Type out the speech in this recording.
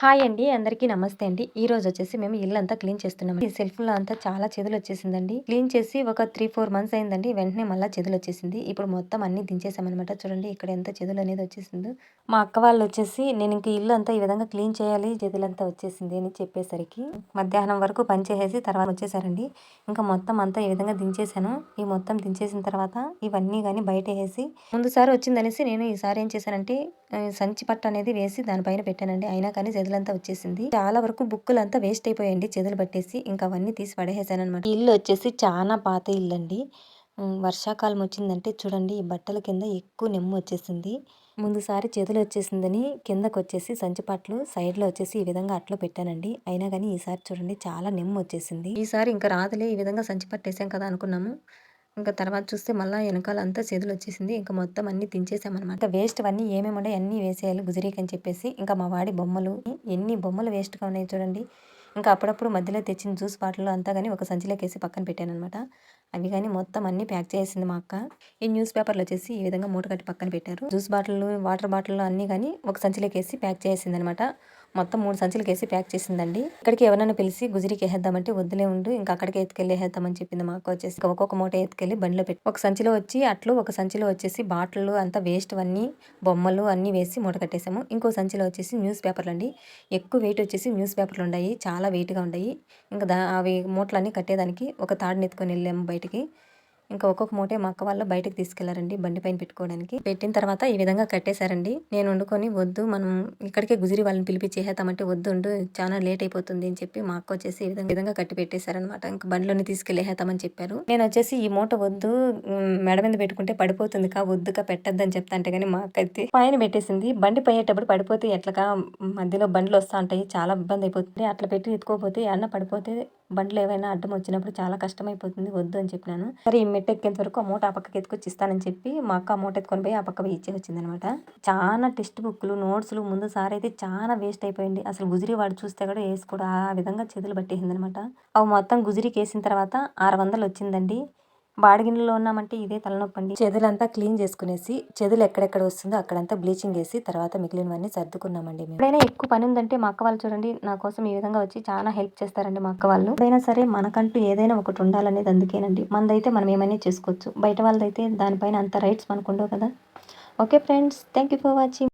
Hi అండి. అందరికీ నమస్తే అండి. ఈరోజొచ్చేసి మేము ఇల్లంతా క్లీన్ చేస్తున్నామండి. ఈ సెల్ఫ్‌లో అంతా చాలా చెదులొచ్చేసిందండి. క్లీన్ చేసి ఒక 3, 4 మంత్స్ అయిందండి. వెంటనే మళ్ళా చెదులొచ్చేసింది. ఇప్పుడు మొత్తం అన్నీ దించేసామనమాట. చూడండి ఇక్కడ ఎంత చెదులనేది వచ్చేసిందో. మా అక్క వాళ్ళొచ్చేసి నేనింక ఇల్లు అంతా ఈ విధంగా క్లీన్ చేయాలి, చెదులంతా వచ్చేసింది అని చెప్పేసరికి మధ్యాహ్నం వరకు పని చేసేసి తర్వాత వచ్చేసారండి. ఇంకా మొత్తం అంతా ఈ విధంగా దించేసాను. ఈ మొత్తం దించేసిన తర్వాత ఇవన్నీ గాని బయటేసేసి ముందుసారి వచ్చిందనేసి నేను ఈసారి ఏం చేశానంటే సంచి పట్టు అనేది వేసి దానిపైన పెట్టానండి. అయినా కానీ చెదులంతా వచ్చేసింది. చాలా వరకు బుక్కులంతా వేస్ట్ అయిపోయాయండి చెదులు పట్టేసి. ఇంకా అవన్నీ తీసి పడేసాననమాట. ఇల్లు వచ్చేసి చాలా పాత ఇల్లండి. వర్షాకాలం వచ్చిందంటే చూడండి ఈ బట్టల కింద ఎక్కువ నెమ్ము వచ్చేసింది. ముందుసారి చెదులు వచ్చేసిందని కిందకొచ్చేసి సంచి పట్లు సైడ్‌లో వచ్చేసి ఈ విధంగా అట్లో పెట్టానండి. అయినా కానీ ఈసారి చూడండి చాలా నెమ్ము వచ్చేసింది. ఈసారి ఇంకా రాదులే ఈ విధంగా సంచి పట్టేసాం కదా అనుకున్నాము. ఇంకా తర్వాత చూస్తే మళ్ళా ఎనకాలంతా చెదులొచ్చేసింది. ఇంక మొత్తం అన్నీ దించేసామనమాట. వేస్ట్‌వన్నీ ఏమేమున్నాయో అన్నీ వేసేయాలి గుజిరీకని చెప్పేసి, ఇంకా మా వాడి బొమ్మలు, ఎన్ని బొమ్మలు వేస్ట్‌గా ఉన్నాయి చూడండి. ఇంకా అప్పుడప్పుడు మధ్యలో తెచ్చిన జ్యూస్ బాటిల్లు అంతా గాని ఒక సంచిలోకేసి పక్కన పెట్టాననమాట. అవి గాని మొత్తం అన్నీ ప్యాక్ చేసేసింది మా అక్క. ఈ న్యూస్ పేపర్‌లు వచ్చేసి ఈ విధంగా మూట కట్టి పక్కన పెట్టారు. జ్యూస్ బాటిల్లు, వాటర్ బాటిల్లు అన్నీ గాని ఒక సంచిలోకేసి ప్యాక్ చేసేసిందనమాట. మొత్తం 3 సంచులకేసి ప్యాక్ చేసిందండి. ఇక్కడికి ఎవరినైనా పిలిచి గుజిరీకి ఏసేద్దామంటే వద్దులే ఉండు ఇంకా అక్కడికే ఎత్తుకెళ్ళి ఏసేద్దామని చెప్పింది మా అక్క వచ్చేసి. ఒక్కొక్క మూట ఎత్తుకెళ్ళి బండిలో పెట్టి ఒక సంచిలో వచ్చి అట్లు, ఒక సంచిలో వచ్చేసి బాటిల్లు అంతా వేస్ట్‌వన్నీ బొమ్మలు అన్నీ వేసి మూట కట్టేసాము. ఇంకో సంచిలో వచ్చేసి న్యూస్ పేపర్‌లండి. ఎక్కువ వెయిట్ వచ్చేసి న్యూస్ పేపర్‌లు ఉన్నాయి. చాలా వెయిట్‌గా ఉన్నాయి. ఇంకా అవి మూటలన్నీ కట్టేదానికి ఒక తాడుని ఎత్తుకొని వెళ్ళాము బయటికి. ఇంకా ఒక్కొక్క మూటే మా అక్క వాళ్ళు బయటకి తీసుకెళ్లారండి బండి పైన పెట్టుకోవడానికి. పెట్టిన తర్వాత ఈ విధంగా కట్టేశారండి. నేను వండుకొని వద్దు మనం ఇక్కడికే గుజిరి వాళ్ళని పిలిపించేసేద్దామంటే వద్దుండు చాలా లేట్ అయిపోతుంది అని చెప్పి మా అక్క వచ్చేసి ఈ విధంగా కట్టి పెట్టేశారనమాట. ఇంకా బండిలోనే తీసుకెళ్ళేసేద్దామని చెప్పారు. నేను వచ్చేసి ఈ మూట వద్దు మెడ మీద పెట్టుకుంటే పడిపోతుంది వద్దుగా పెట్టద్దని చెప్తా అంటే గానీ మా అక్క అయితే పైన పెట్టేసింది. బండి పోయేటప్పుడు పడిపోతే ఎట్లగా మధ్యలో బండ్లు వస్తా ఉంటాయి చాలా ఇబ్బంది అయిపోతుంది. అట్లా పెట్టి ఎత్తుకోపోతే అన్న పడిపోతే బండ్లు ఏవైనా అడ్డం వచ్చినప్పుడు చాలా కష్టమైపోతుంది వద్దు అని చెప్పినాను. సరే ఈ మెట్టు ఎక్కేంత వరకు ఆ మూట ఆ పక్కకి ఎత్తుకొచ్చి ఇస్తానని చెప్పి మా అక్క ఆ మూట ఎత్తుకొని పోయి ఆ పక్క పోయి ఇచ్చే వచ్చిందనమాట. చాలా టెక్స్ట్ బుక్లు నోట్స్లు ముందు సారి అయితే చాలా వేస్ట్ అయిపోయింది. అసలు గుజిరి వాడు చూస్తే కూడా వేసుకోడు ఆ విధంగా చెదులు పట్టేసింది అనమాట. అవి మొత్తం గుజిరికి వేసిన తర్వాత 600 వచ్చిందండి. బాడిగిన్నెలో ఉన్నామంటే ఇదే తలనొప్పండి. చెదులంతా క్లీన్ చేసుకునేసి చెదులు ఎక్కడెక్కడ వస్తుందో అక్కడంతా బ్లీచింగ్ వేసి తర్వాత మిగిలినవన్నీ సర్దుకున్నామండి మేము. ఎప్పుడైనా ఎక్కువ పని ఉందంటే మా అక్క వాళ్ళు చూడండి నా కోసం ఈ విధంగా వచ్చి చాలా హెల్ప్ చేస్తారండి మా అక్క వాళ్ళు. ఎప్పుడైనా సరే మనకంటూ ఏదైనా ఒకటి ఉండాలనేది అందుకేనండి. మనదైతే మనం ఏమైనా చేసుకోవచ్చు. బయట వాళ్ళదైతే దానిపైన అంత రైట్స్ మనకు ఉండవు కదా. Okay friends, thank you for watching.